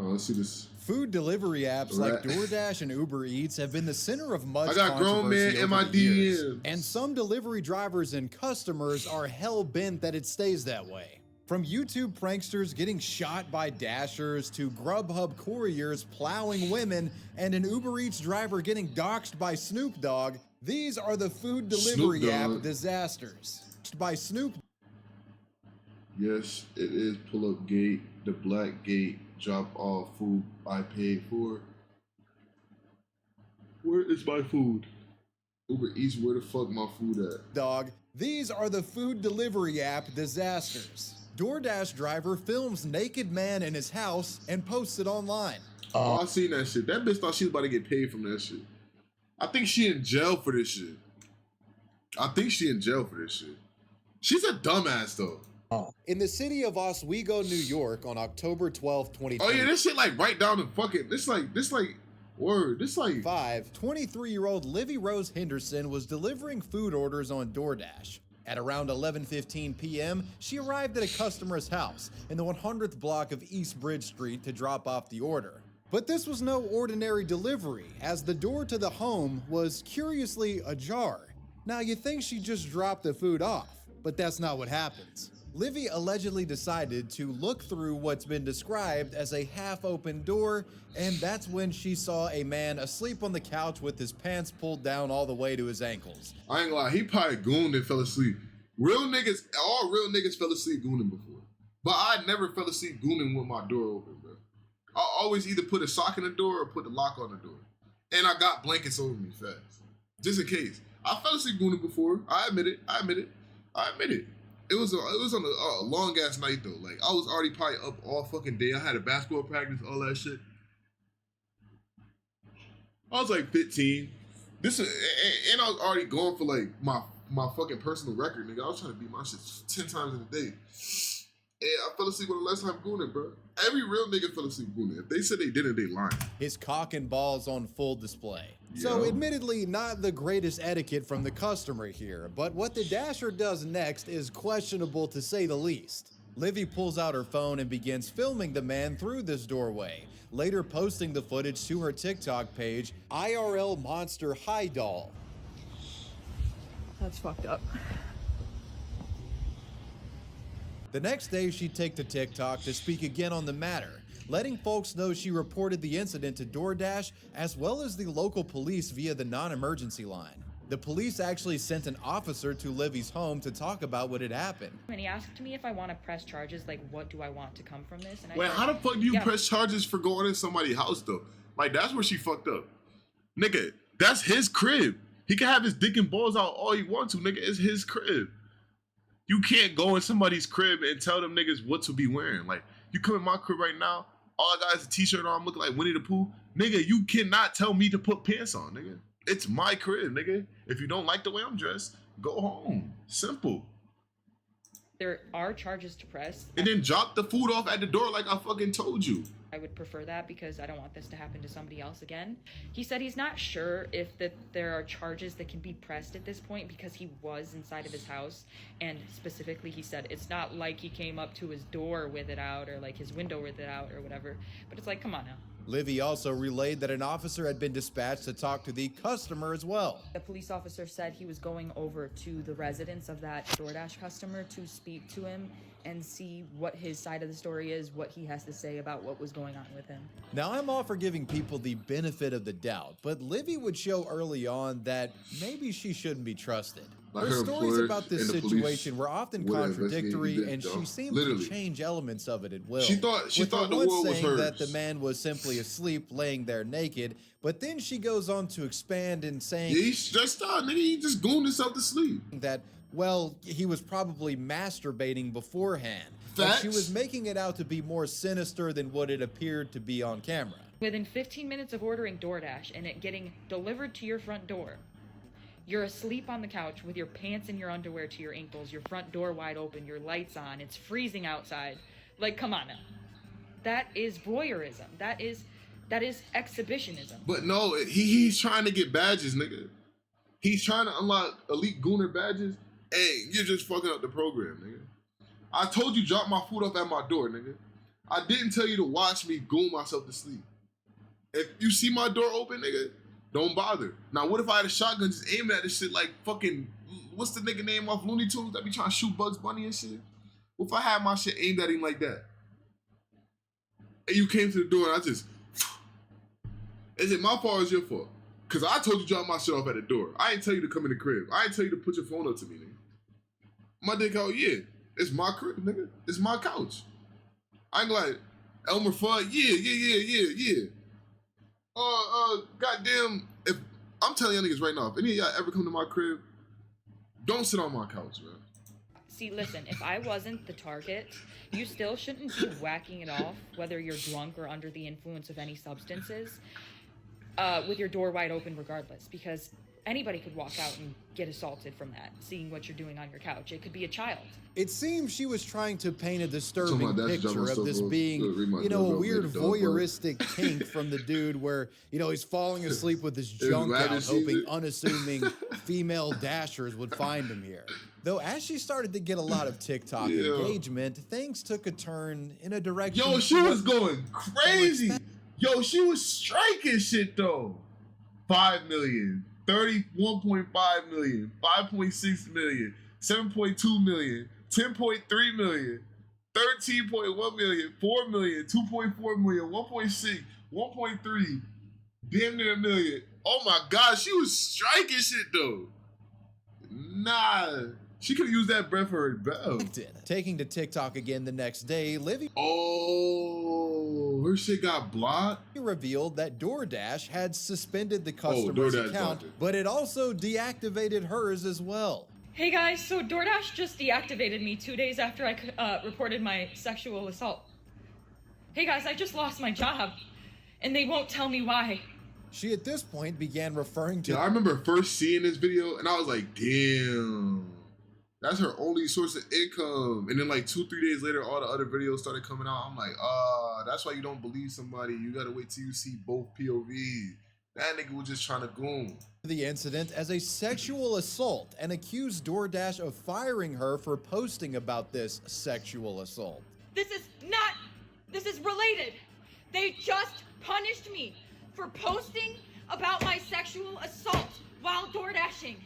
Let's see this. Food delivery apps like DoorDash and Uber Eats have been the center of much I got grown man in my DMs. And some delivery drivers and customers are hell-bent that it stays that way. From YouTube pranksters getting shot by dashers to Grubhub couriers plowing women and an Uber Eats driver getting doxxed by Snoop Dogg, these are the food delivery app disasters. By Snoop. Yes, it is pull-up gate, the black gate, drop off food I paid for. Where is my food? Uber Eats, where the fuck my food at? Dog, these are the food delivery app disasters. DoorDash driver films naked man in his house and posts it online. Oh, I seen that shit. That bitch thought she was about to get paid from that shit. I think she in jail for this shit. She's a dumbass though. In the city of Oswego, New York on October 12, 2020. Oh yeah, this shit like right down the fucking, this like, word, this like. 23-year-old Livy Rose Henderson was delivering food orders on DoorDash. At around 11:15 p.m., she arrived at a customer's house in the 100th block of East Bridge Street to drop off the order. But this was no ordinary delivery, as the door to the home was curiously ajar. Now you'd think she just dropped the food off, but that's not what happens. Livy allegedly decided to look through what's been described as a half-open door, and that's when she saw a man asleep on the couch with his pants pulled down all the way to his ankles. I ain't gonna lie, he probably gooned and fell asleep. All real niggas fell asleep gooning before. But I never fell asleep gooning with my door open, bro. I always either put a sock in the door or put the lock on the door. And I got blankets over me fast. Just in case. I fell asleep gooning before. I admit it. It was on a long ass night though. Like I was already probably up all fucking day. I had a basketball practice, all that shit. I was like 15. And I was already going for like my fucking personal record, nigga. I was trying to beat my shit 10 times in a day. And I fell asleep on the last time gooning, bro. Every real nigga fell asleep gooning. If they said they didn't, they lying. His cock and balls on full display. So admittedly, not the greatest etiquette from the customer here, but what the dasher does next is questionable to say the least. Livy pulls out her phone and begins filming the man through this doorway, later posting the footage to her TikTok page, IRL Monster High Doll. That's fucked up. The next day, she'd take to TikTok to speak again on the matter, letting folks know she reported the incident to DoorDash as well as the local police via the non-emergency line. The police actually sent an officer to Livy's home to talk about what had happened. And he asked me if I want to press charges, like what do I want to come from this? And Wait, how the fuck do you press charges for going in somebody's house though? Like that's where she fucked up. Nigga, that's his crib. He can have his dick and balls out all he wants to, nigga. It's his crib. You can't go in somebody's crib and tell them niggas what to be wearing. Like, you come in my crib right now, all I got is a t-shirt on, I'm looking like Winnie the Pooh. Nigga, you cannot tell me to put pants on, nigga. It's my crib, nigga. If you don't like the way I'm dressed, go home. Simple. There are charges to press. And then drop the food off at the door like I fucking told you. I would prefer that because I don't want this to happen to somebody else again. He said he's not sure if there are charges that can be pressed at this point because he was inside of his house, and specifically he said it's not like he came up to his door with it out or like his window with it out or whatever, but it's like, come on now. Livy also relayed that an officer had been dispatched to talk to the customer as well. The police officer said he was going over to the residence of that DoorDash customer to speak to him and see what his side of the story is, what he has to say about what was going on with him. Now, I'm all for giving people the benefit of the doubt, but Livy would show early on that maybe she shouldn't be trusted. Her stories about this situation were often contradictory, and she seemed to change elements of it at will. She thought the world was hers. That the man was simply asleep, laying there naked, but then she goes on to expand in saying, yeah, he's stressed out, nigga. He just gooned himself to sleep. That, well, he was probably masturbating beforehand. Facts. She was making it out to be more sinister than what it appeared to be on camera. Within 15 minutes of ordering DoorDash and it getting delivered to your front door, you're asleep on the couch with your pants and your underwear to your ankles, your front door wide open, your lights on, it's freezing outside. Like, come on now. That is voyeurism. That is exhibitionism. But no, he's trying to get badges, nigga. He's trying to unlock elite gooner badges. Hey, you're just fucking up the program, nigga. I told you drop my food off at my door, nigga. I didn't tell you to watch me goon myself to sleep. If you see my door open, nigga, don't bother. Now, what if I had a shotgun just aiming at this shit like fucking, what's the nigga name off Looney Tunes that be trying to shoot Bugs Bunny and shit? What if I had my shit aimed at him like that? And you came to the door and I just, is it my fault or is your fault? Because I told you to drop my shit off at the door. I ain't tell you to come in the crib. I ain't tell you to put your phone up to me, nigga. My dick out, yeah. It's my crib, nigga. It's my couch. I ain't like, Elmer Fudd, yeah. Goddamn, if I'm telling y'all niggas right now, if any of y'all ever come to my crib, don't sit on my couch, man. See, listen, if I wasn't the target, you still shouldn't be whacking it off, whether you're drunk or under the influence of any substances, with your door wide open regardless, because anybody could walk out and get assaulted from that, seeing what you're doing on your couch. It could be a child. It seems she was trying to paint a disturbing Somebody that's picture of this being, you know, a weird voyeuristic kink from the dude where, you know, he's falling asleep with his junk out, hoping unassuming female dashers would find him here. Though as she started to get a lot of TikTok engagement, things took a turn in a direction. Yo, she was going crazy. Yo, she was striking shit though. 5 million, 31.5 million, 5.6 million, 7.2 million, 10.3 million, 13.1 million, 4 million, 2.4 million, 1.6, 1.3, damn near a million. Oh my God, she was striking shit though. Nah, she could have used that breath for her bell. Taking to TikTok again the next day, Livy her shit got blocked. revealed that DoorDash had suspended the customer's account, but it also deactivated hers as well. Hey guys, so DoorDash just deactivated me 2 days after I reported my sexual assault. Hey guys, I just lost my job, and they won't tell me why. She at this point began referring to I remember first seeing this video and I was like, damn, that's her only source of income. And then like 2-3 days later, all the other videos started coming out. I'm like, that's why you don't believe somebody. You gotta wait till you see both POVs. That nigga was just trying to goon the incident as a sexual assault and accused DoorDash of firing her for posting about this sexual assault. This is related. They just punished me for posting about my sexual assault while door dashing.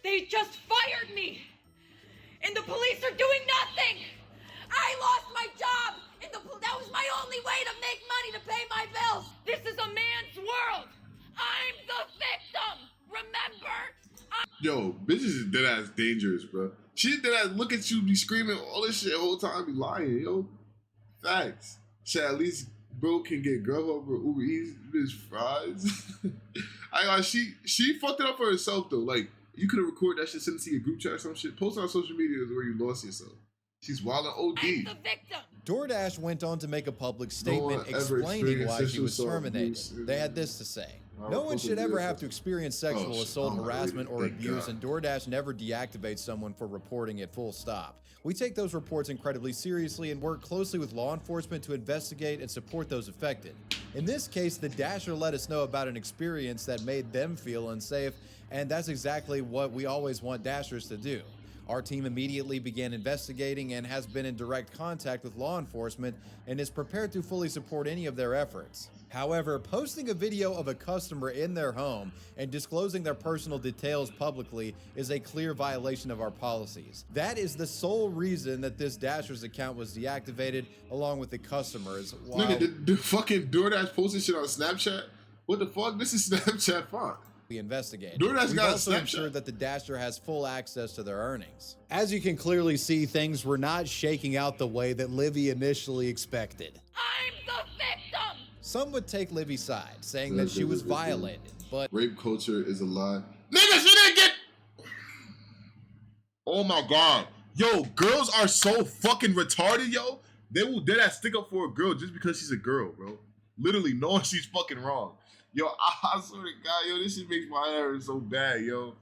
They just fired me, and the police are doing nothing. I lost my job, and that was my only way to make money to pay my bills. This is a man's world. I'm the victim. Remember? Yo, bitches is dead ass dangerous, bro. She dead ass look at you, be screaming all this shit the whole time, be lying, yo. Facts. Shit, at least bro can get Grubhub or Uber Eats, bitch fries. She fucked it up for herself though. Like, you could have recorded that shit, sent it to your group chat or some shit. Post it on social media is where you lost yourself. She's wildin' OD. I'm the victim. DoorDash went on to make a public statement explaining why she was terminated. They had this to say. No one should ever have to experience sexual assault, harassment, or abuse, and DoorDash never deactivates someone for reporting it, full stop. We take those reports incredibly seriously and work closely with law enforcement to investigate and support those affected. In this case, the Dasher let us know about an experience that made them feel unsafe, and that's exactly what we always want Dashers to do. Our team immediately began investigating and has been in direct contact with law enforcement and is prepared to fully support any of their efforts. However, posting a video of a customer in their home and disclosing their personal details publicly is a clear violation of our policies. That is the sole reason that this Dasher's account was deactivated, along with the customers. Nigga, the fucking DoorDash posted shit on Snapchat? What the fuck? This is Snapchat font. We investigate. DoorDash We've got also Snapchat. ensured that the Dasher has full access to their earnings. As you can clearly see, things were not shaking out the way that Livy initially expected. I'm the victim. Some would take Livy's side, saying that she was violated, but rape culture is a lie. Nigga, she didn't get. Oh my God. Yo, girls are so fucking retarded, yo. They will dead ass stick up for a girl just because she's a girl, bro. Literally knowing she's fucking wrong. Yo, I swear to God, yo, this shit makes my hair so bad, yo.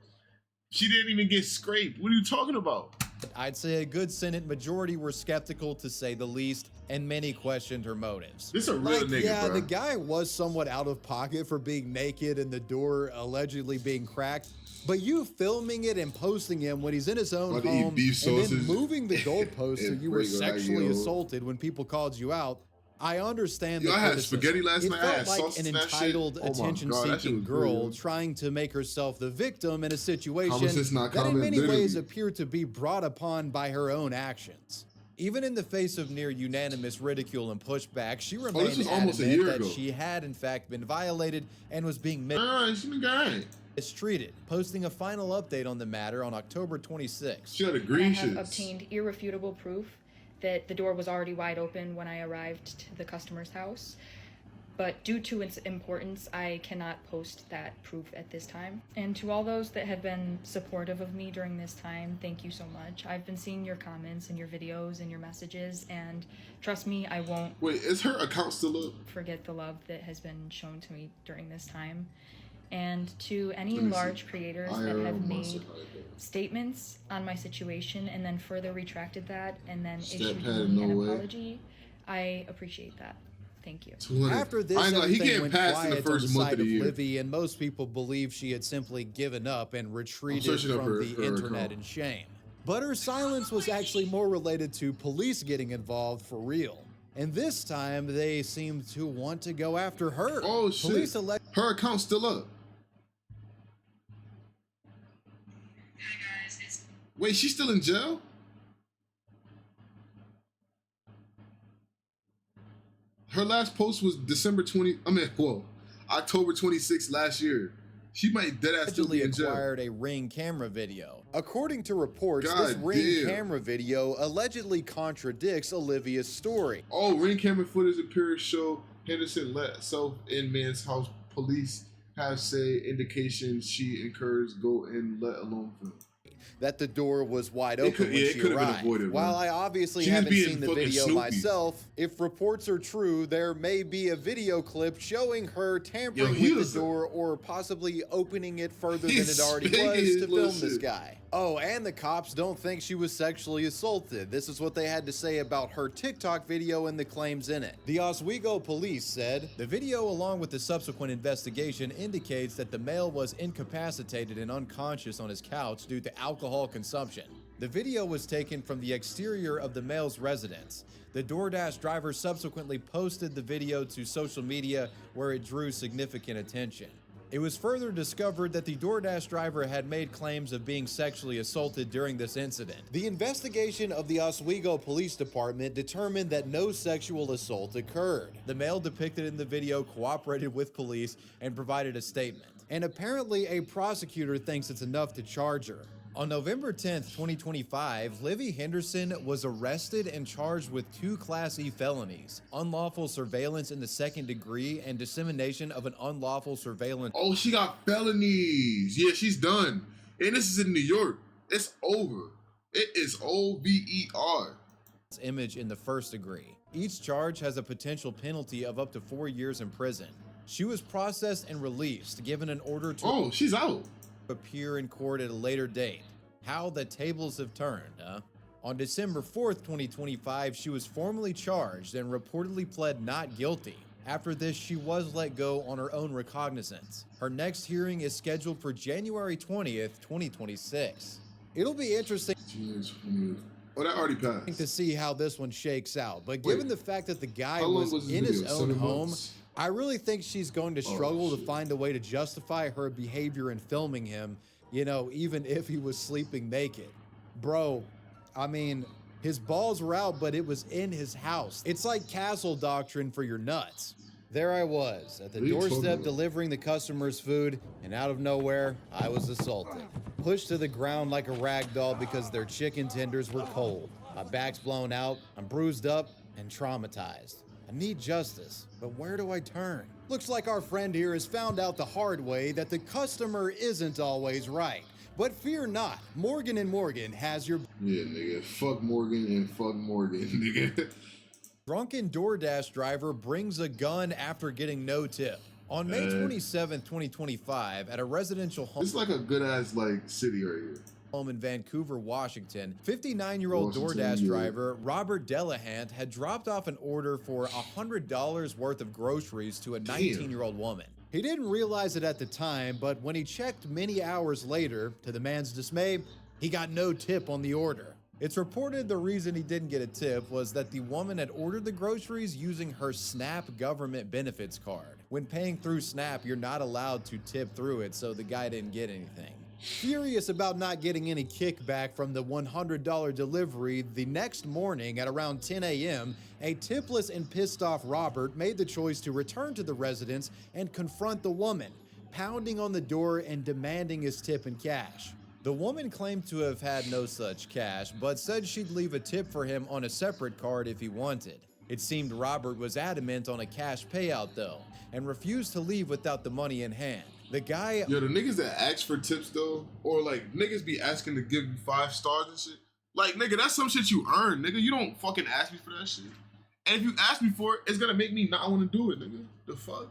She didn't even get scraped. What are you talking about? I'd say a good Senate majority were skeptical, to say the least, and many questioned her motives. This a real nigga, yeah, bro. the guy was somewhat out of pocket for being naked and the door allegedly being cracked. But you filming it and posting him when he's in his own About to eat home beef and then sausage moving the goalpost so and you were Fuego sexually Aguio. assaulted when people called you out, I understand Yo, the I had criticism. spaghetti last it night. I felt had like sauce an and that shit. entitled, Oh my God, that shit attention-seeking was good, girl yo. trying to make herself the victim in a situation Conversation's not that in common, many ways literally. appeared to be brought upon by her own actions. Even in the face of near unanimous ridicule and pushback, she remained was almost a adamant year that ago. she had in fact been violated and was being She's been guy. mistreated, posting a final update on the matter on October 26th. She had a I green have shit. obtained irrefutable proof that the door was already wide open when I arrived to the customer's house. But due to its importance, I cannot post that proof at this time. And to all those that have been supportive of me during this time, thank you so much. I've been seeing your comments and your videos and your messages, and trust me, I won't Wait, is her account still up? forget the love that has been shown to me during this time. And to any Let me see. large creators that IRL have Monster made High. statements on my situation and then further retracted that and then Step issued pad, me an no way. apology, I appreciate that. Thank you. 200. After this, I ain't gonna- he everything can't went pass in quiet the on the first month side of the of year. Livy, and most people believe she had simply given up and retreated searching up from her the internet account. in shame. But her silence was actually more related to police getting involved for real. And this time, they seemed to want to go after her. Oh shit. Police elect Her account's still up. Wait, she's still in jail? Her last post was October 26th last year. She might deadass still allegedly be in jail. acquired a Ring camera video. According to reports, God this Ring damn. camera video allegedly contradicts Olivia's story. Oh, ring camera footage appears show Henderson let herself in man's house. Police have say indications she encouraged go in, let alone film. That the door was wide It open could- when yeah, it she could've been arrived. avoided, While man. I obviously She just haven't being seen the fucking video Snoopy. myself, if reports are true, there may be a video clip showing her tampering he with was the door or possibly opening it further than He's it already speaking was his to little film this shit. guy. Oh, and the cops don't think she was sexually assaulted. This is what they had to say about her TikTok video and the claims in it. The Oswego police said, the video along with the subsequent investigation indicates that the male was incapacitated and unconscious on his couch due to alcohol consumption. The video was taken from the exterior of the male's residence. The DoorDash driver subsequently posted the video to social media where it drew significant attention. It was further discovered that the DoorDash driver had made claims of being sexually assaulted during this incident. The investigation of the Oswego Police Department determined that no sexual assault occurred. The male depicted in the video cooperated with police and provided a statement. And apparently a prosecutor thinks it's enough to charge her. On November 10th, 2025, Livy Henderson was arrested and charged with 2 Class E felonies: unlawful surveillance in the second degree and dissemination of an unlawful surveillance Oh, she got felonies. Yeah, she's done. And this is in New York. It's over. It is over. image in the first degree. Each charge has a potential penalty of up to 4 years in prison. She was processed and released, given an order to Oh, she's out. appear in court at a later date. How the tables have turned, huh? On December 4th, 2025, she was formally charged and reportedly pled not guilty. After this, she was let go on her own recognizance. Her next hearing is scheduled for January 20th, 2026. It'll be interesting Oh, that already passed. to see how this one shakes out, but given the fact that the guy How long was was this in his video? own 7 home, months? I really think she's going to struggle to shit. find a way to justify her behavior in filming him, you know, even if he was sleeping naked. Bro, I mean, his balls were out, but it was in his house. It's like castle doctrine for your nuts. There I was, at the What are you talking doorstep about? delivering the customers food, and out of nowhere, I was assaulted. Pushed to the ground like a rag doll because their chicken tenders were cold. My back's blown out, I'm bruised up, and traumatized. I need justice, but where do I turn? Looks like our friend here has found out the hard way that the customer isn't always right. But fear not, Morgan & Morgan has your Yeah, nigga. Fuck Morgan and fuck Morgan, nigga. drunken DoorDash driver brings a gun after getting no tip. On May 27, 2025, at a residential home It's like a good ass like city right here. home in Vancouver, Washington, 59-year-old Washington, DoorDash yeah. driver Robert Delahant had dropped off an order for $100 worth of groceries to a 19-year-old woman. He didn't realize it at the time, but when he checked many hours later, to the man's dismay, he got no tip on the order. It's reported the reason he didn't get a tip was that the woman had ordered the groceries using her SNAP government benefits card. When paying through SNAP, you're not allowed to tip through it, so the guy didn't get anything. Furious about not getting any kickback from the $100 delivery, the next morning at around 10 a.m., a tipless and pissed off Robert made the choice to return to the residence and confront the woman, pounding on the door and demanding his tip in cash. The woman claimed to have had no such cash, but said she'd leave a tip for him on a separate card if he wanted. It seemed Robert was adamant on a cash payout though, and refused to leave without the money in hand. The guy— Yo, the niggas that ask for tips though, or like niggas be asking to give you 5 stars and shit. Like, nigga, that's some shit you earn, nigga. You don't fucking ask me for that shit. And if you ask me for it, it's gonna make me not want to do it, nigga. The fuck?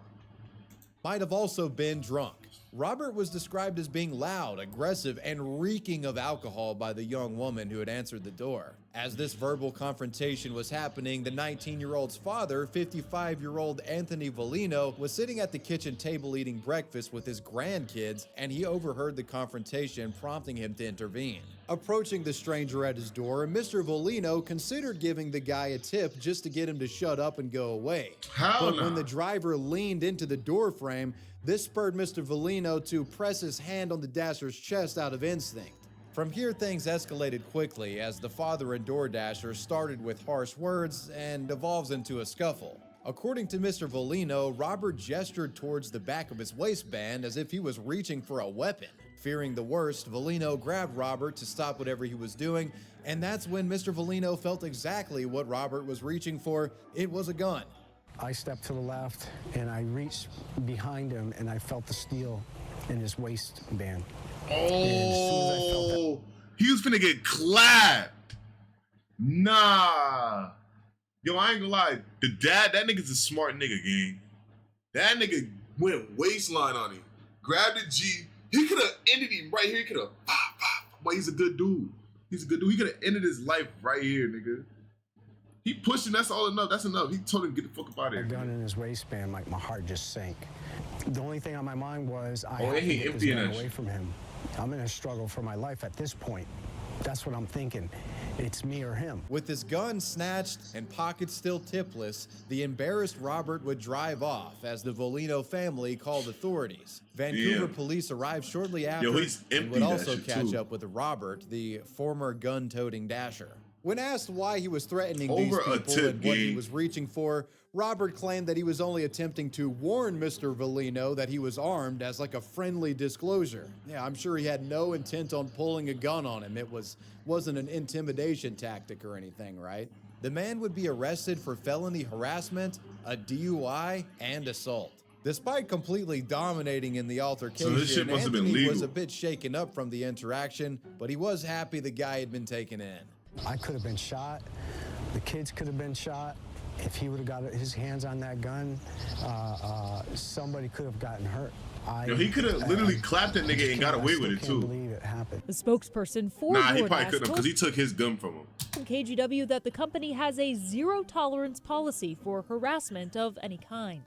might have also been drunk. Robert was described as being loud, aggressive, and reeking of alcohol by the young woman who had answered the door. As this verbal confrontation was happening, the 19-year-old's father, 55-year-old Anthony Volino, was sitting at the kitchen table eating breakfast with his grandkids, and he overheard the confrontation, prompting him to intervene. Approaching the stranger at his door, Mr. Volino considered giving the guy a tip just to get him to shut up and go away. But when the driver leaned into the door frame, this spurred Mr. Volino to press his hand on the Dasher's chest out of instinct. From here, things escalated quickly as the father and DoorDasher started with harsh words and evolves into a scuffle. According to Mr. Volino, Robert gestured towards the back of his waistband as if he was reaching for a weapon. Fearing the worst, Volino grabbed Robert to stop whatever he was doing, and that's when Mr. Volino felt exactly what Robert was reaching for. It was a gun. I stepped to the left and I reached behind him and I felt the steel in his waistband. Oh, he was finna get clapped. Nah. Yo, I ain't gonna lie. The dad, that nigga's a smart nigga, gang. That nigga went waistline on him. Grabbed the G. He could have ended him right here. He could have, but he's a good dude. He's a good dude. He could have ended his life right here, nigga. He pushed him, that's all enough. That's enough. He told him, get the fuck up out of here. A gun in his waistband, like my heart just sank. The only thing on my mind was I have to he get this emptying gun that away shit. from him. I'm in a struggle for my life at this point. That's what I'm thinking. It's me or him. With his gun snatched and pockets still tipless, the embarrassed Robert would drive off as the Volino family called authorities. Vancouver police arrived shortly after he's and would empty that also shit, catch too. up with Robert, the former gun-toting Dasher. When asked why he was threatening Over these a people tip, and what he gang. was reaching for, Robert claimed that he was only attempting to warn Mr. Volino that he was armed as like a friendly disclosure. Yeah, I'm sure he had no intent on pulling a gun on him. It wasn't an intimidation tactic or anything, right? The man would be arrested for felony harassment, a DUI, and assault. Despite completely dominating in the altercation, shit must have been Anthony was legal. a bit shaken up from the interaction, but he was happy the guy had been taken in. I could have been shot. The kids could have been shot. If he would have got his hands on that gun, somebody could have gotten hurt. Yo, he could have literally clapped that nigga and got away with it, I too. can't believe it happened. The spokesperson for Nah, he probably DoorDash couldn't because told he took his gun from him. KGW that the company has a zero-tolerance policy for harassment of any kind.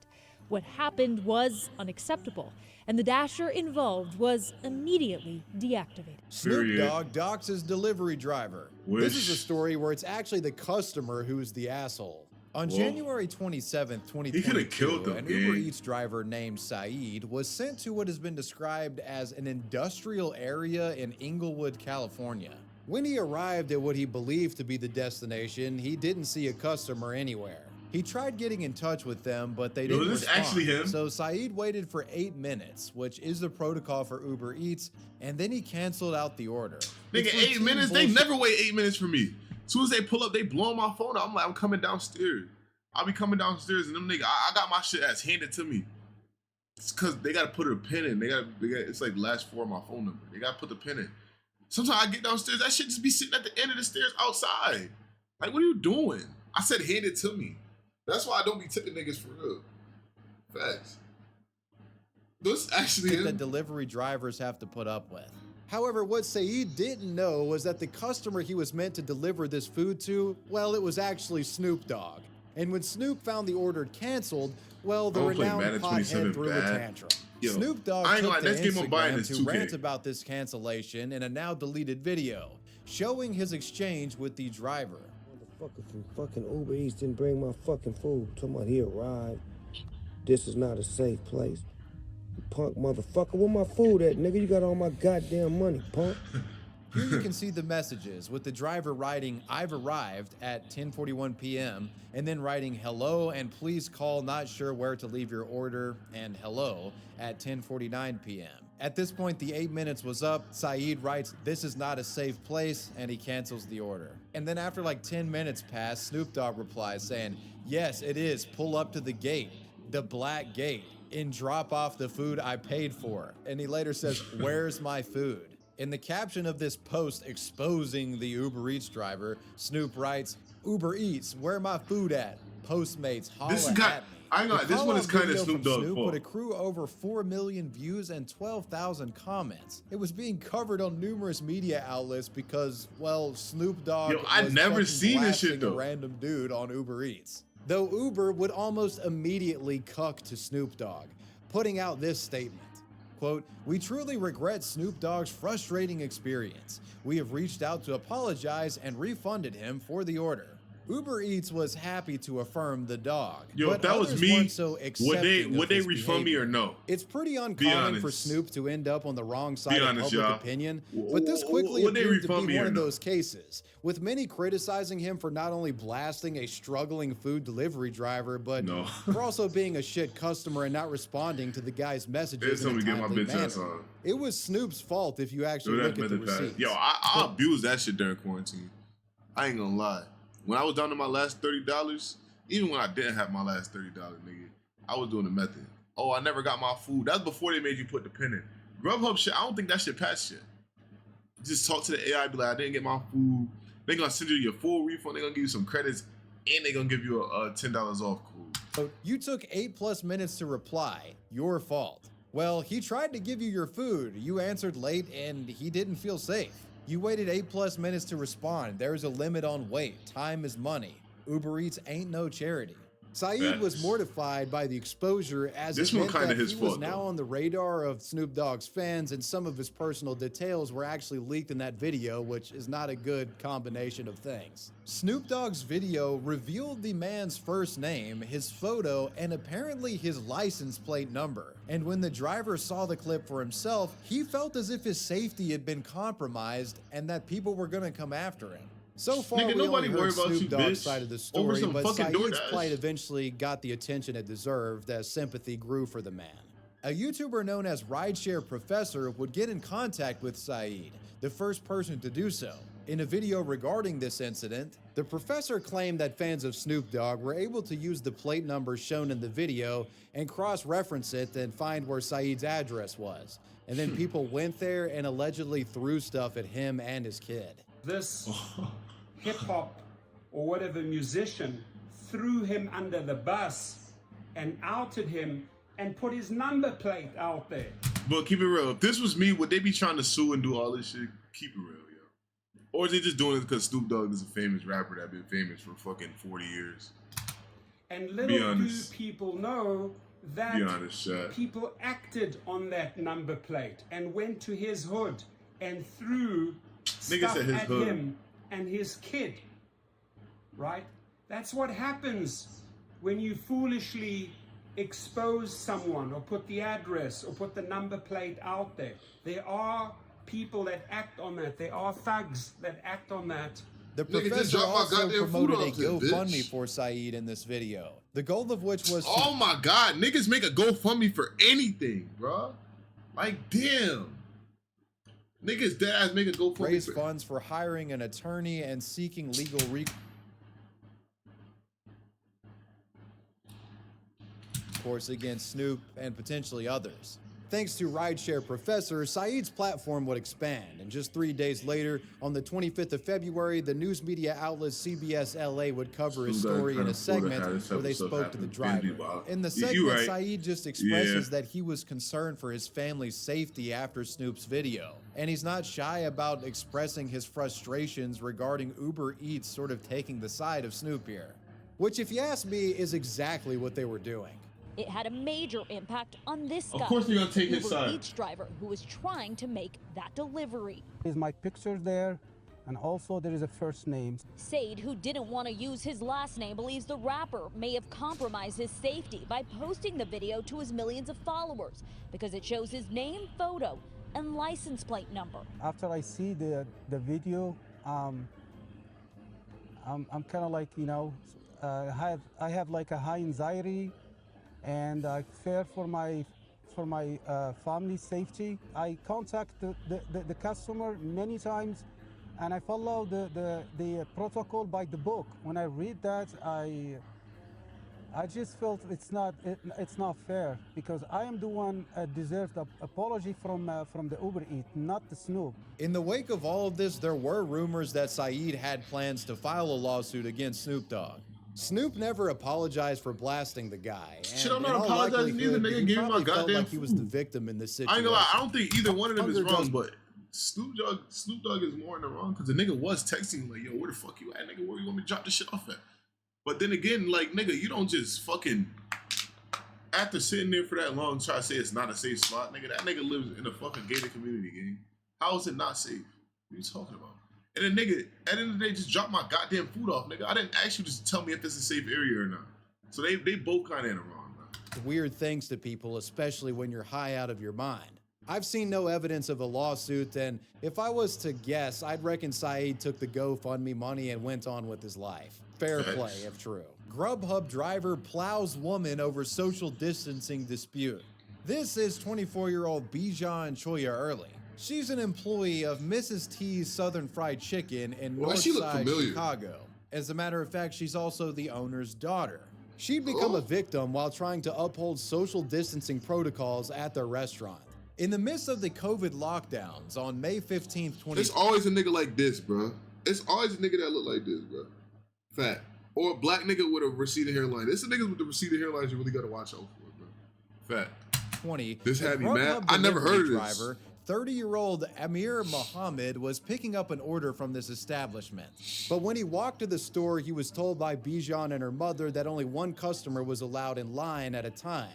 What happened was unacceptable, and the Dasher involved was immediately deactivated. Snoop Period. Dogg docks his delivery driver. This is a Wish. story where it's actually the customer who's the asshole. On Whoa. January 27th, coulda 2022, killed them, an Uber gang. Eats driver named Saeed was sent to what has been described as an industrial area in Inglewood, California. When he arrived at what he believed to be the destination, he didn't see a customer anywhere. He tried getting in touch with them, but they Yo, didn't is this respond. actually him? So Saeed waited for 8 minutes, which is the protocol for Uber Eats, and then he canceled out the order. Nigga, It's 8 routine minutes? They bullshit. never wait 8 minutes for me. As soon as they pull up, they blow my phone up. I'm like, I'm coming downstairs. I'll be coming downstairs, and them nigga, I got my shit ass handed to me. It's because they got to put a pin in. They got, it's like the last 4 of my phone number. They got to put the pin in. Sometimes I get downstairs, that shit just be sitting at the end of the stairs outside. Like, what are you doing? I said hand it to me. That's why I don't be tipping niggas for real. Facts. This actually that him. delivery drivers have to put up with. However, what Saeed didn't know was that the customer he was meant to deliver this food to, well, it was actually Snoop Dogg. And when Snoop found the order canceled, well, the I wanna play renowned Madden pothead 27 threw a bad. tantrum. Yo, Snoop Dogg I ain't took gonna to lie, next game I'm buying Instagram is to 2K. rant about this cancellation in a now deleted video, showing his exchange with the driver. Motherfucker from fucking Uber Eats didn't bring my fucking food. Talking about he arrived. This is not a safe place. You punk motherfucker, where my food at, nigga? You got all my goddamn money, punk. Here you can see the messages with the driver writing, "I've arrived" at 10:41 p.m. and then writing "hello" and "please call, not sure where to leave your order" and "hello" at 10:49 p.m. At this point, the 8 minutes was up. Saeed writes, "This is not a safe place," and he cancels the order. And then after like 10 minutes pass, Snoop Dogg replies saying, "Yes, it is. Pull up to the gate, the black gate, and drop off the food I paid for." And he later says, "Where's my food?" In the caption of this post exposing the Uber Eats driver, Snoop writes, "Uber Eats, where my food at? Postmates, holla This is at kind. me." I ain't gonna lie, The this one is call-out kind of video Snoop from Dogg's Snoop fault. would accrue over 4 million views and 12,000 comments. It was being covered on numerous media outlets because, well, Snoop Dogg Yo, I was never fucking seen this shit, blasting though. a random dude on Uber Eats. Though Uber would almost immediately cuck to Snoop Dogg, putting out this statement. Quote, "We truly regret Snoop Dogg's frustrating experience. We have reached out to apologize and refunded him for the order." Uber Eats was happy to affirm the dog. Yo, but if that was others me, weren't so would they accepting of his refund me behavior. or no? It's pretty uncommon for honest. Snoop to end up on the wrong side of honest, public y'all. opinion, but this quickly Would they appeared to refund be me one or of no? those cases, with many criticizing him for not only blasting a struggling food delivery driver, but No. for also being a shit customer and not responding to the guy's messages It's in a time to get my timely bitch ass manner. on. It was Snoop's fault if you Yo, actually that's look at the method pass. receipts. Yo, I abused that shit during quarantine. I ain't gonna lie. When I was down to my last $30, even when I didn't have my last $30, nigga, I was doing the method. Oh, I never got my food. That's before they made you put the pin in. Grubhub shit, I don't think that shit passed shit. Just talk to the AI, be like, I didn't get my food. They gonna send you your full refund. They gonna give you some credits, and they gonna give you a $10 off. Cool. So you took 8+ minutes to reply. Your fault. Well, he tried to give you your food. You answered late and he didn't feel safe. You waited 8+ minutes to respond. There's a limit on wait. Time is money. Uber Eats ain't no charity. Saeed was Facts. mortified by the exposure as This it one meant kinda that his he was fault, now though. on the radar of Snoop Dogg's fans, and some of his personal details were actually leaked in that video, which is not a good combination of things. Snoop Dogg's video revealed the man's first name, his photo, and apparently his license plate number. And when the driver saw the clip for himself, he felt as if his safety had been compromised and that people were gonna come after him. So far, Nigga, we only nobody heard worry about Snoop you, Dogg's bitch. side of the Over story, some but fucking Saeed's DoorDash. plight eventually got the attention it deserved as sympathy grew for the man. A YouTuber known as Rideshare Professor would get in contact with Saeed, the first person to do so. In a video regarding this incident, the professor claimed that fans of Snoop Dogg were able to use the plate number shown in the video and cross-reference it and find where Saeed's address was. And then people went there and allegedly threw stuff at him and his kid. This hip hop or whatever musician threw him under the bus and outed him and put his number plate out there. But keep it real. If this was me, would they be trying to sue and do all this shit? Keep it real, yo. Or is they just doing it because Snoop Dogg is a famous rapper that been famous for fucking 40 years? And Be little do honest. people know that Be honest, Shaq. people acted on that number plate and went to his hood and threw Nigga stuff said his at hood. him and his kid. Right? That's what happens when you foolishly expose someone or put the address or put the number plate out there. There are people that act on that. There are thugs that act on that. The Nigga, just professor drop my also goddamn food promoted a off there, GoFundMe bitch. for Saeed in this video, the goal of which was to Oh my God, niggas make a GoFundMe for anything, bro. Like, damn. Niggas dead ass make a GoFundMe raise for funds for hiring an attorney and seeking legal recourse against Snoop and potentially others. Thanks to Rideshare Professor, Saeed's platform would expand, and just 3 days later, on the 25th of February, the news media outlet CBS LA would cover his story in a segment where they spoke to the driver. In the segment, Saeed just expresses that he was concerned for his family's safety after Snoop's video, and he's not shy about expressing his frustrations regarding Uber Eats sort of taking the side of Snoop here, which, if you ask me, is exactly what they were doing. It had a major impact on this guy. Of course they're gonna take his Uber side. Eats driver who was trying to make that delivery. Is my picture there, and also there is a first name. Said, who didn't want to use his last name, believes the rapper may have compromised his safety by posting the video to his millions of followers because it shows his name, photo, and license plate number. After I see the video, I'm kind of like, you know, I have like a high anxiety, and I fear for my family safety. I contact the customer many times, and I follow the protocol by the book. When I read that, I just felt it's not fair, because I am the one deserved an apology from the Uber Eats, not the Snoop. In the wake of all of this, there were rumors that Saeed had plans to file a lawsuit against Snoop Dogg. Snoop never apologized for blasting the guy. Shit, I'm not apologizing either, nigga. Give me my goddamn like he was the food. victim in this situation. I ain't gonna lie, I don't think either one of them is Hunger wrong, does- but Snoop Dogg is more in the wrong, because the nigga was texting like, yo, where the fuck you at, nigga? Where you want me to drop this shit off at? But then again, like, nigga, you don't just fucking, after sitting there for that long, try to say it's not a safe spot, nigga. That nigga lives in a fucking gated community, gang. How is it not safe? What are you talking about? And then, nigga, at the end of the day, just drop my goddamn food off, nigga. I didn't ask you to tell me if this is a safe area or not. So they both kind of in the wrong, man. Weird things to people, especially when you're high out of your mind. I've seen no evidence of a lawsuit, and if I was to guess, I'd reckon Saeed took the GoFundMe money and went on with his life. Fair play, if true. Grubhub driver plows woman over social distancing dispute. This is 24-year-old Bijan Choya Early. She's an employee of Mrs. T's Southern Fried Chicken in Why she look Northside, familiar? Chicago. As a matter of fact, she's also the owner's daughter. She'd become a victim while trying to uphold social distancing protocols at their restaurant. In the midst of the COVID lockdowns on May 15th, 2020, It's always a nigga like this, bro. It's always a nigga that look like this, bro. Fat. Or a black nigga with a receding hairline. It's the niggas with the receding hairlines you really gotta watch out for, bro. Fat. This had me mad. I never heard of this. Driver, 30-year-old Amir Mohammed was picking up an order from this establishment. But when he walked to the store, he was told by Bijan and her mother that only one customer was allowed in line at a time,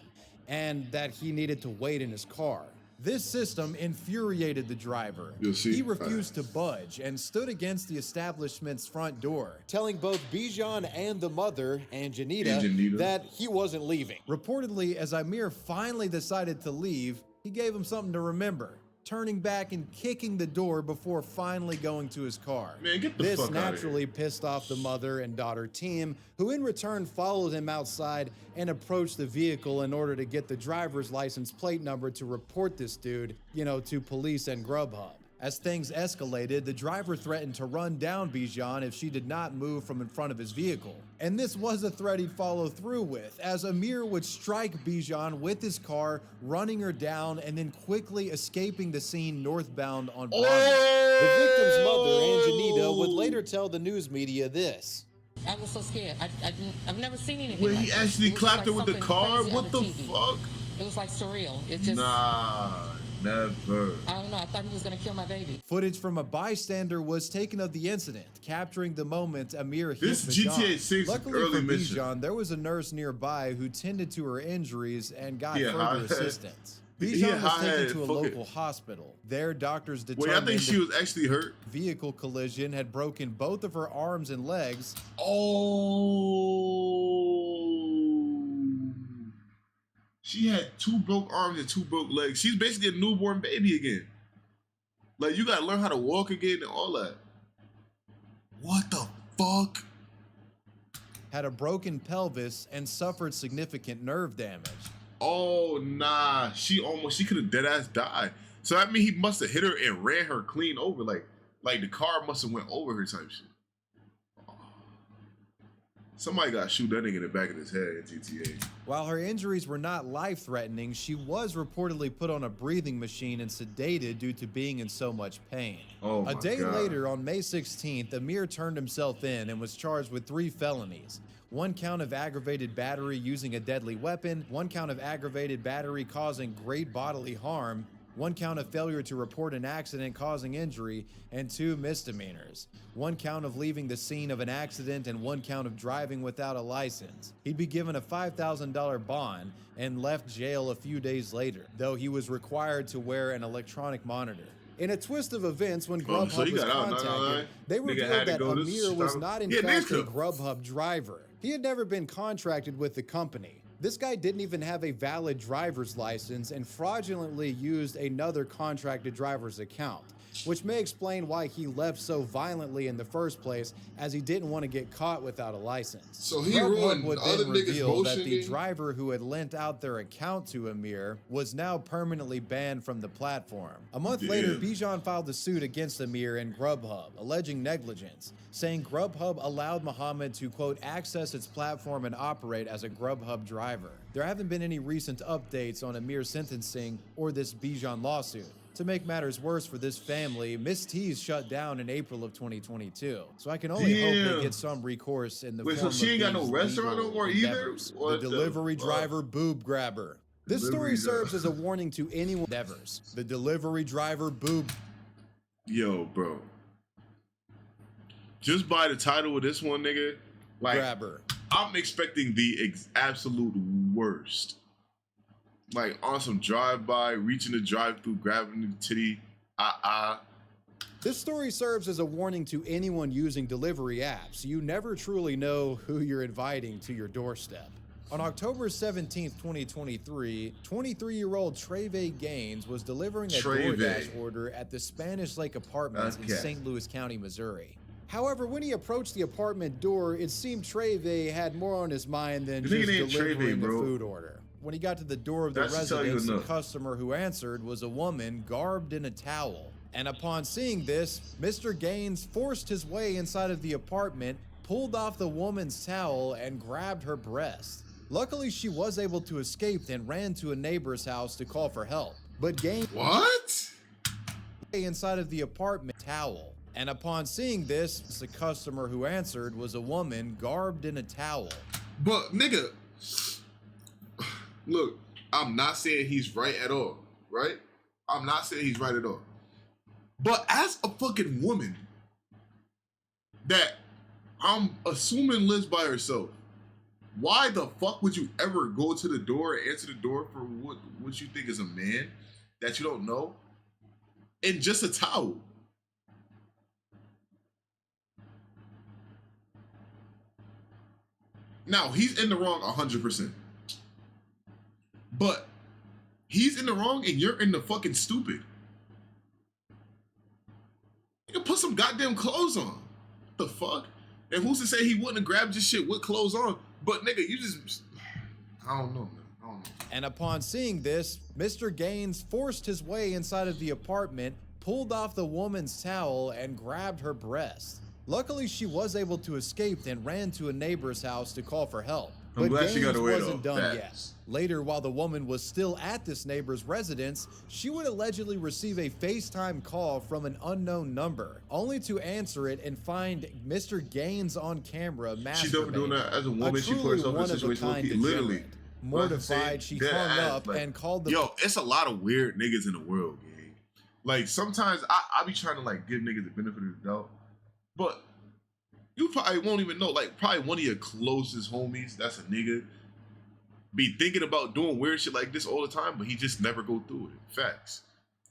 and that he needed to wait in his car. This system infuriated the driver. You'll see. He refused to budge and stood against the establishment's front door, telling both Bijan and the mother, Anjanita, that he wasn't leaving. Reportedly, as Amir finally decided to leave, he gave him something to remember, turning back and kicking the door before finally going to his car. Man, get the This fuck outta here. naturally pissed off the mother and daughter team, who in return followed him outside and approached the vehicle in order to get the driver's license plate number to report this dude, to police and Grubhub. As things escalated, the driver threatened to run down Bijan if she did not move from in front of his vehicle. And this was a threat he'd follow through with, as Amir would strike Bijan with his car, running her down and then quickly escaping the scene northbound on Broadway. The victim's mother, Anjanita, would later tell the news media this. I was so scared. I've never seen anything When like he this. actually It was clapped like her with the something car? crazy What on the TV. fuck? It was like surreal. It just, Nah, never. I don't know. I thought he was going to kill my baby. Footage from a bystander was taken of the incident, capturing the moment Amir hit This Bijan. GTA 6 Luckily early for mission. Bijan, there was a nurse nearby who tended to her injuries and got Yeah, further high- assistance. Yeah, Bijan was high taken head, to a fuck it. local hospital. There, doctors Wait, determined I think she the was actually hurt. vehicle collision had broken both of her arms and legs. Oh. She had 2 broke arms and 2 broke legs. She's basically a newborn baby again. Like, you gotta learn how to walk again and all that. What the fuck? Had a broken pelvis and suffered significant nerve damage. Oh, nah. She could have dead ass died. So that means he must have hit her and ran her clean over. Like the car must have went over her type shit. Somebody got to shoot that nigga in the back of his head in GTA. While her injuries were not life-threatening, she was reportedly put on a breathing machine and sedated due to being in so much pain. Oh my A day God. later, on May 16th, Amir turned himself in and was charged with 3 felonies. 1 count of aggravated battery using a deadly weapon, 1 count of aggravated battery causing great bodily harm, 1 count of failure to report an accident causing injury, and 2 misdemeanors. 1 count of leaving the scene of an accident and 1 count of driving without a license. He'd be given a $5,000 bond and left jail a few days later, though he was required to wear an electronic monitor. In a twist of events, when Grubhub so he was got out, contacted, they Nigga revealed had to that go to Amir was stop- not in Yeah, fact a nigga. Grubhub driver. He had never been contracted with the company. This guy didn't even have a valid driver's license and fraudulently used another contracted driver's account, which may explain why he left so violently in the first place, as he didn't want to get caught without a license. So he Grubhub ruined would other then niggas' reveal that motion, the nigga? driver who had lent out their account to Amir was now permanently banned from the platform. A month later, Damn. Bijan filed a suit against Amir and Grubhub, alleging negligence, saying Grubhub allowed Muhammad to, quote, access its platform and operate as a Grubhub driver. There haven't been any recent updates on Amir's sentencing or this Bijan lawsuit. To make matters worse for this family, Miss T's shut down in April of 2022. So I can only hope Damn. they get some recourse in the Wait, so form she of ain't got no these restaurant legal no more either? endeavors. What The the delivery fuck? driver boob grabber. This story Delivery serves driver. as a warning to anyone endeavors. The delivery driver boob Yo, bro. Just by the title of this one, nigga, like, grabber. I'm expecting the absolute worst. Like, on some drive-by, reaching the drive-through, grabbing the titty, This story serves as a warning to anyone using delivery apps. You never truly know who you're inviting to your doorstep. On October 17th, 2023, 23-year-old Treve Gaines was delivering a Treve. DoorDash order at the Spanish Lake Apartments in Okay. St. Louis County, Missouri. However, when he approached the apartment door, it seemed Treve had more on his mind than The just nigga named delivering Treve, the bro. food order. When he got to the door of the That should tell you residence, the enough. customer who answered was a woman garbed in a towel. And upon seeing this, Mr. Gaines forced his way inside of the apartment, pulled off the woman's towel, and grabbed her breast. Luckily, she was able to escape and ran to a neighbor's house to call for help. But Gaines what? inside of the apartment towel. And upon seeing this, the customer who answered was a woman garbed in a towel. But, nigga, look, I'm not saying he's right at all, right? I'm not saying he's right at all. But as a fucking woman that I'm assuming lives by herself, why the fuck would you ever go to the door and answer the door for what you think is a man that you don't know in just a towel? Now, he's in the wrong 100%. But he's in the wrong and you're in the fucking stupid. You can put some goddamn clothes on. What the fuck? And who's to say he wouldn't have grabbed your shit with clothes on? But nigga, you just, I don't know, man. I don't know. And upon seeing this, Mr. Gaines forced his way inside of the apartment, pulled off the woman's towel, and grabbed her breast. Luckily, she was able to escape and ran to a neighbor's house to call for help. I'm But glad she got Gaines away, wasn't though. done yet. Facts. Later, while the woman was still at this neighbor's residence, she would allegedly receive a FaceTime call from an unknown number, only to answer it and find Mr. Gaines on camera masturbating. She don't doing that as a woman. She put truly herself in a one-of-a-kind situation where degenerate. literally. Mortified, she Dead hung ass, up like, and called the Yo, it's a lot of weird niggas in the world, gang. Like, sometimes I be trying to, like, give niggas the benefit of the doubt. But you probably won't even know. Like, probably one of your closest homies, that's a nigga, be thinking about doing weird shit like this all the time, but he just never go through it. Facts.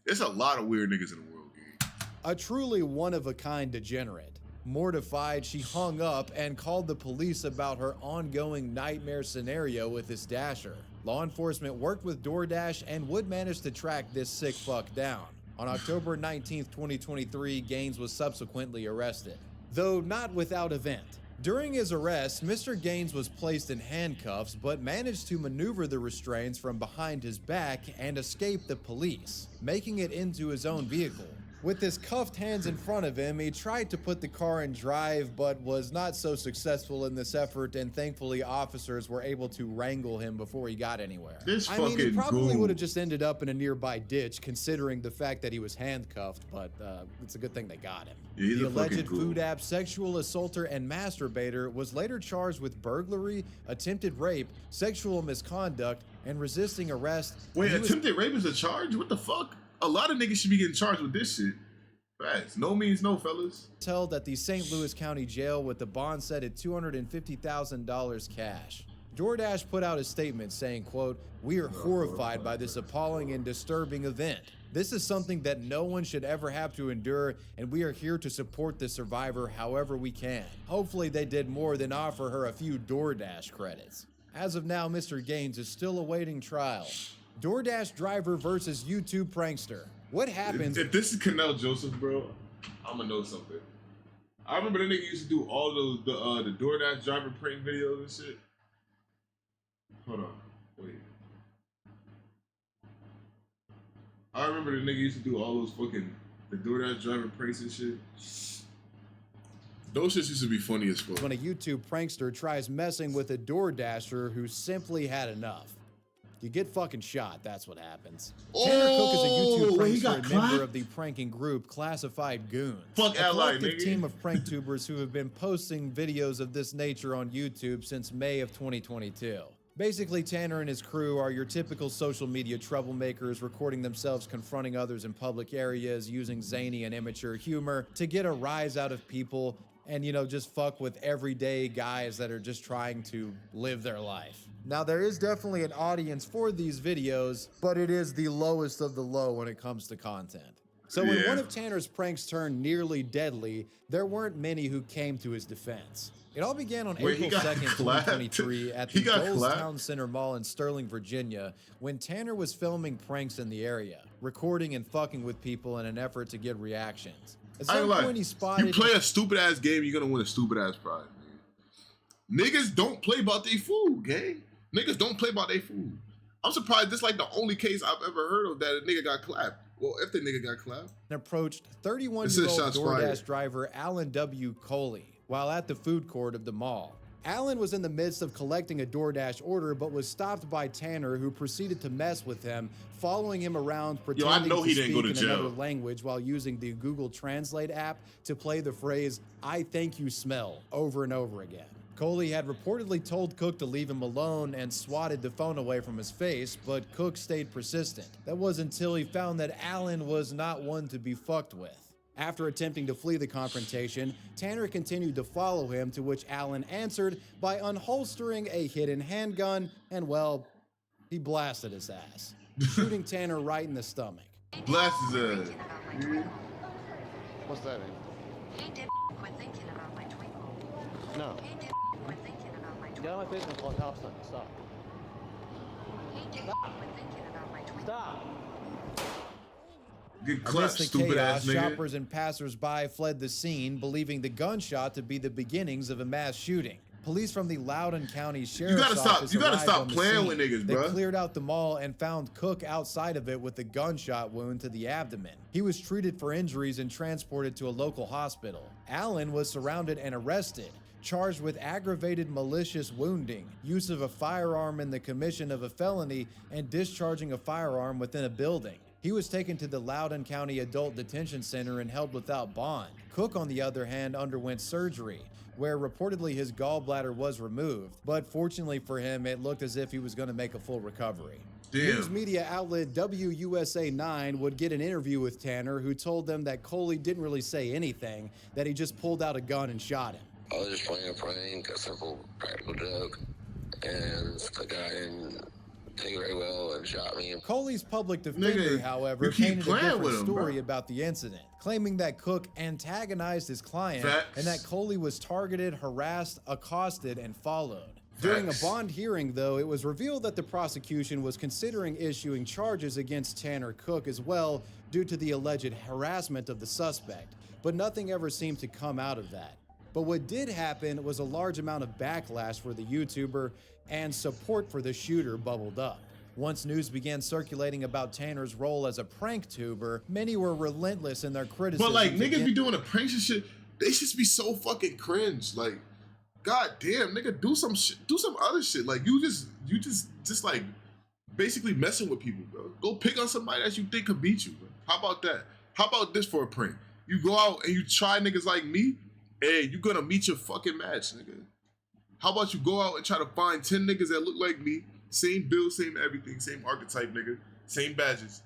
There's a lot of weird niggas in the world, gang. A truly one-of-a-kind degenerate. Mortified, she hung up and called the police about her ongoing nightmare scenario with this dasher. Law enforcement worked with DoorDash and would manage to track this sick fuck down. On October 19th, 2023, Gaines was subsequently arrested, though not without event. During his arrest, Mr. Gaines was placed in handcuffs but managed to maneuver the restraints from behind his back and escape the police, making it into his own vehicle. With his cuffed hands in front of him, he tried to put the car in drive, but was not so successful in this effort, and thankfully officers were able to wrangle him before he got anywhere. This I mean, he fucking probably goon. would have just ended up in a nearby ditch, considering the fact that he was handcuffed, but it's a good thing they got him. Yeah, he's The a fucking alleged goon. food app sexual assaulter and masturbator was later charged with burglary, attempted rape, sexual misconduct, and resisting arrest. Wait, He was attempted rape is a charge? What the fuck? A lot of niggas should be getting charged with this shit. Facts. No means no, fellas. held at the St. Louis County Jail with the bond set at $250,000 cash. DoorDash put out a statement saying, quote, "We are horrified by this appalling and disturbing event. This is something that no one should ever have to endure, and we are here to support the survivor however we can." Hopefully they did more than offer her a few DoorDash credits. As of now, Mr. Gaines is still awaiting trial. DoorDash driver versus YouTube prankster. What happens? If this is Canal Joseph, bro, I'm gonna know something. I remember the nigga used to do all those the DoorDash driver prank videos and shit. Hold on, wait. I remember the nigga used to do all those fucking the DoorDash driver pranks and shit. Those shits used to be funny as fuck. When a YouTube prankster tries messing with a DoorDasher who simply had enough. You get fucking shot, that's what happens. Tanner Cook is a YouTube wait, he prankster got and member clapped? of the pranking group Classified Goons. Fuck a Ally, collective nigga. team of prank tubers who have been posting videos of this nature on YouTube since May of 2022. Basically, Tanner and his crew are your typical social media troublemakers, recording themselves confronting others in public areas, using zany and immature humor to get a rise out of people and, you know, just fuck with everyday guys that are just trying to live their life. Now, there is definitely an audience for these videos, but it is the lowest of the low when it comes to content. So when Yeah. one of Tanner's pranks turned nearly deadly, there weren't many who came to his defense. It all began on Wait, he April got 2nd, clapped? 2023 at He the got Gold's clapped? Town Center Mall in Sterling, Virginia, when Tanner was filming pranks in the area, recording and fucking with people in an effort to get reactions. At I ain't some gonna point, lie. he spotted... You play a stupid ass game, you're gonna win a stupid ass prize, man. Niggas don't play about their food, gang. Niggas don't play about their food. I'm surprised this like the only case I've ever heard of that a nigga got clapped. Well, if the nigga got clapped. approached This is 31-year-old shots DoorDash fired. driver Alan W. Coley while at the food court of the mall. Alan was in the midst of collecting a DoorDash order, but was stopped by Tanner, who proceeded to mess with him, following him around, pretending know to he didn't speak go to in jail. another language while using the Google Translate app to play the phrase, "I think you smell," over and over again. Coley had reportedly told Cook to leave him alone and swatted the phone away from his face, but Cook stayed persistent. That was until he found that Alan was not one to be fucked with. After attempting to flee the confrontation, Tanner continued to follow him, to which Alan answered by unholstering a hidden handgun and, well, he blasted his ass, shooting Tanner right in the stomach. Blast his ass. What's that mean? Hey, Dip, quit thinking about my twinkle. No. Hey, Dip, quit thinking about my Get twinkle. out of my face and call cops on you. Stop. Hey, Dip, quit thinking about my twinkle. Stop. Get clapped, Amidst the stupid ass chaos, nigga. shoppers and passersby fled the scene, believing the gunshot to be the beginnings of a mass shooting. Police from the Loudoun County Sheriff's gotta stop- Office you gotta arrived stop on the playing scene. with niggas, They bruh. cleared out the mall and found Cook outside of it with a gunshot wound to the abdomen. He was treated for injuries and transported to a local hospital. Allen was surrounded and arrested, charged with aggravated malicious wounding, use of a firearm in the commission of a felony, and discharging a firearm within a building. He was taken to the Loudoun County Adult Detention Center and held without bond. Cook, on the other hand, underwent surgery, where reportedly his gallbladder was removed, but fortunately for him, it looked as if he was going to make a full recovery. Damn. News media outlet WUSA 9 would get an interview with Tanner, who told them that Coley didn't really say anything, that he just pulled out a gun and shot him. I was just playing a prank, a simple practical joke, and the guy didn't take it very well and shot me. Coley's public defender, Nigga, however, you keep painted a playing different with him, story bro. about the incident, claiming that Cook antagonized his client Facts. and that Coley was targeted, harassed, accosted, and followed. During a Facts. bond hearing, though, it was revealed that the prosecution was considering issuing charges against Tanner Cook as well due to the alleged harassment of the suspect, but nothing ever seemed to come out of that. But what did happen was a large amount of backlash for the YouTuber, and support for the shooter bubbled up. Once news began circulating about Tanner's role as a prank tuber, many were relentless in their criticism. But like niggas be doing the pranks and shit, they should be so fucking cringe. Like, god damn, nigga, do some shit, do some other shit. Like you just like basically messing with people, bro. Go pick on somebody that you think could beat you, bro. How about that? How about this for a prank? You go out and you try niggas like me, hey, you gonna meet your fucking match, nigga. How about you go out and try to find 10 niggas that look like me, same build, same everything, same archetype, nigga, same badges,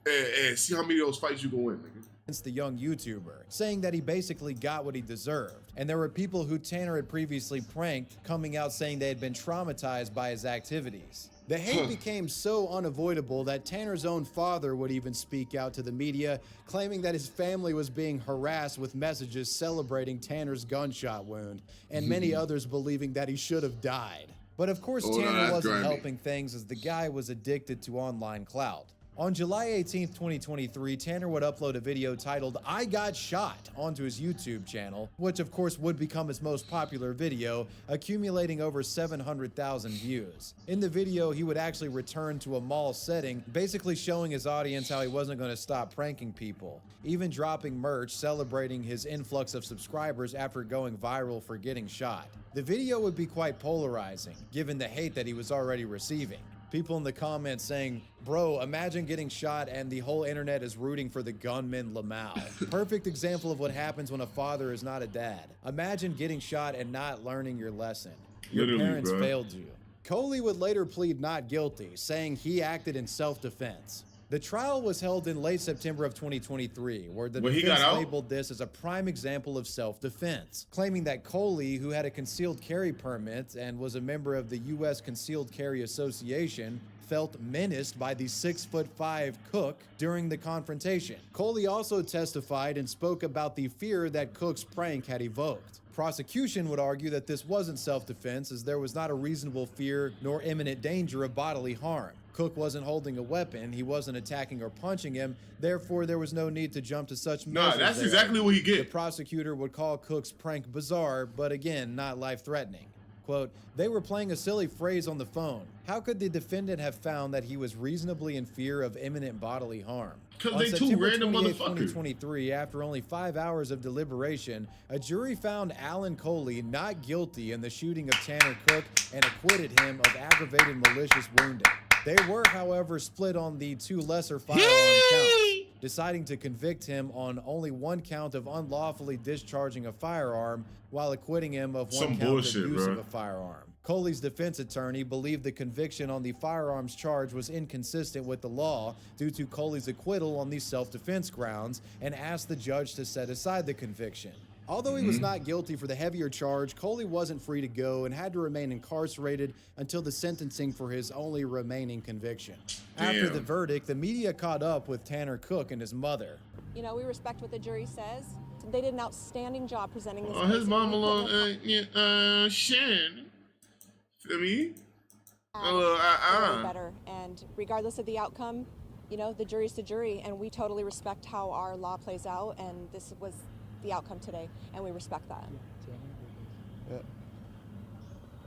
and see how many of those fights you gonna win, nigga. The young YouTuber, saying that he basically got what he deserved. And there were people who Tanner had previously pranked coming out saying they had been traumatized by his activities. The hate became so unavoidable that Tanner's own father would even speak out to the media, claiming that his family was being harassed with messages celebrating Tanner's gunshot wound, and many others believing that he should have died. But of course, Tanner wasn't helping things, as the guy was addicted to online clout. On July 18th, 2023, Tanner would upload a video titled "I Got Shot" onto his YouTube channel, which of course would become his most popular video, accumulating over 700,000 views. In the video, he would actually return to a mall setting, basically showing his audience how he wasn't going to stop pranking people, even dropping merch celebrating his influx of subscribers after going viral for getting shot. The video would be quite polarizing, given the hate that he was already receiving. People in the comments saying, "Bro, imagine getting shot and the whole internet is rooting for the gunman Lamau." Perfect example of what happens when a father is not a dad. Imagine getting shot and not learning your lesson. Your parents failed you. Coley would later plead not guilty, saying he acted in self-defense. The trial was held in late September of 2023, where the defense labeled this as a prime example of self-defense, claiming that Coley, who had a concealed carry permit and was a member of the U.S. Concealed Carry Association, felt menaced by the 6'5" Cook during the confrontation. Coley also testified and spoke about the fear that Cook's prank had evoked. Prosecution would argue that this wasn't self-defense, as there was not a reasonable fear nor imminent danger of bodily harm. Cook wasn't holding a weapon, he wasn't attacking or punching him, therefore there was no need to jump to such measures. Nah, that's exactly what he get. The prosecutor would call Cook's prank bizarre, but again, not life-threatening. Quote, "They were playing a silly phrase on the phone. How could the defendant have found that he was reasonably in fear of imminent bodily harm?" Because they two random motherfuckers. 2023, after only 5 hours of deliberation, a jury found Alan Coley not guilty in the shooting of Tanner Cook and acquitted him of aggravated malicious wounding. They were, however, split on the 2 lesser firearm counts, deciding to convict him on only 1 count of unlawfully discharging a firearm, while acquitting him of 1 count of use of a firearm. Coley's defense attorney believed the conviction on the firearms charge was inconsistent with the law due to Coley's acquittal on these self-defense grounds, and asked the judge to set aside the conviction. Although he was not guilty for the heavier charge, Coley wasn't free to go and had to remain incarcerated until the sentencing for his only remaining conviction. After the verdict, the media caught up with Tanner Cook and his mother. You know, we respect what the jury says. They did an outstanding job presenting this case. His mama alone, Shin. Feel me? Better. And regardless of the outcome, you know, the jury's the jury, and we totally respect how our law plays out, and this was the outcome today, and we respect that. Yeah.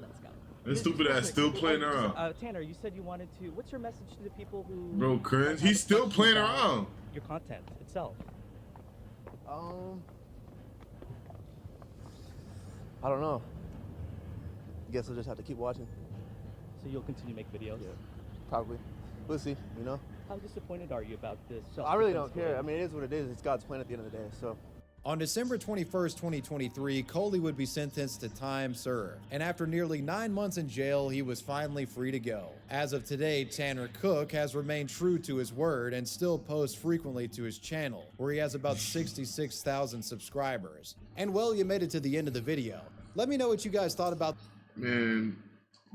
Let's go. This stupid ass still playing around. Tanner, you said you wanted to. What's your message to the people who? Bro, cringe. He's still playing around. Your content itself. I don't know. I guess I'll just have to keep watching. So you'll continue to make videos? Yeah, probably. We'll see, you know? How disappointed are you about this? I really don't care. I mean, it is what it is. It's God's plan at the end of the day, so. On December 21st, 2023, Coley would be sentenced to time served, and after nearly 9 months in jail, he was finally free to go. As of today, Tanner Cook has remained true to his word and still posts frequently to his channel, where he has about 66,000 subscribers. And well, you made it to the end of the video. Let me know what you guys thought about. Man,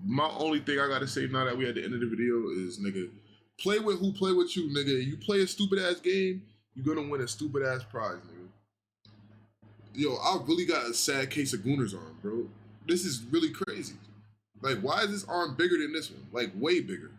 my only thing I gotta say now that we at the end of the video is, nigga, play with who play with you, nigga. You play a stupid ass game, you're gonna win a stupid ass prize, nigga. Yo, I really got a sad case of Gunner's arm, bro. This is really crazy. Like, why is this arm bigger than this one? Like, way bigger.